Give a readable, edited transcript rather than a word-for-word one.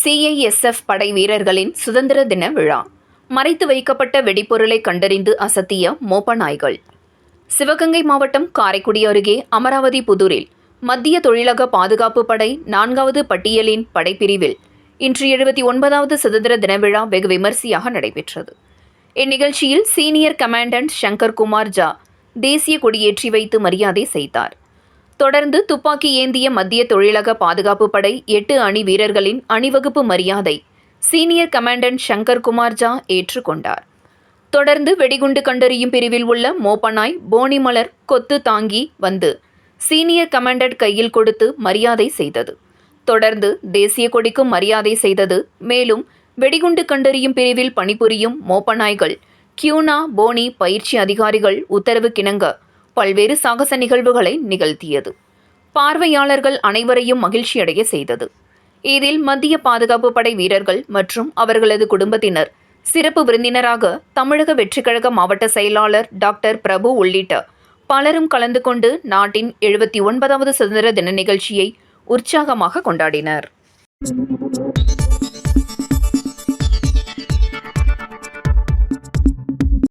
CISF படை வீரர்களின் சுதந்திர தின விழா. மறைத்து வைக்கப்பட்ட வெடிபொருளை கண்டறிந்து அசத்திய மோப்ப நாய்கள். சிவகங்கை மாவட்டம் காரைக்குடி அருகே அமராவதி புதூரில் மத்திய தொழிலக பாதுகாப்பு படை 4வது பட்டியலின் படைப்பிரிவில் இன்று 79வது சுதந்திர தின விழா வெகு விமரிசையாக நடைபெற்றது. இந்நிகழ்ச்சியில் சீனியர் கமாண்டன்ட் சங்கர் குமார் ஜா தேசிய கொடியேற்றி வைத்து மரியாதை செய்தார். தொடர்ந்து துப்பாக்கி ஏந்திய மத்திய தொழிலக பாதுகாப்பு படை 8 அணி வீரர்களின் அணிவகுப்பு மரியாதை சீனியர் கமாண்டன்ட் சங்கர் குமார் ஜா ஏற்றுக்கொண்டார். தொடர்ந்து வெடிகுண்டு கண்டறியும் பிரிவில் உள்ள மோப்பனாய் போனிமலர் கொத்து தாங்கி வந்து சீனியர் கமாண்டன்ட் கையில் கொடுத்து மரியாதை செய்தது. தொடர்ந்து தேசிய கொடிக்கும் மரியாதை செய்தது. மேலும் வெடிகுண்டு கண்டறியும் பிரிவில் பணிபுரியும் மோப்பநாய்கள் கியூனா போனி பயிற்சி அதிகாரிகள் உத்தரவுக்கிணங்க பல்வேறு சாகச நிகழ்வுகளை நிகழ்த்தியது. பார்வையாளர்கள் அனைவரையும் மகிழ்ச்சியடைய செய்தது. இதில் மத்திய பாதுகாப்பு படை வீரர்கள் மற்றும் அவர்களது குடும்பத்தினர் சிறப்பு விருந்தினராக தமிழக வெற்றிக்கழக மாவட்ட செயலாளர் டாக்டர் பிரபு உள்ளிட்ட பலரும் கலந்து கொண்டு நாட்டின் 79வது சுதந்திர தின நிகழ்ச்சியை உற்சாகமாக கொண்டாடினர்.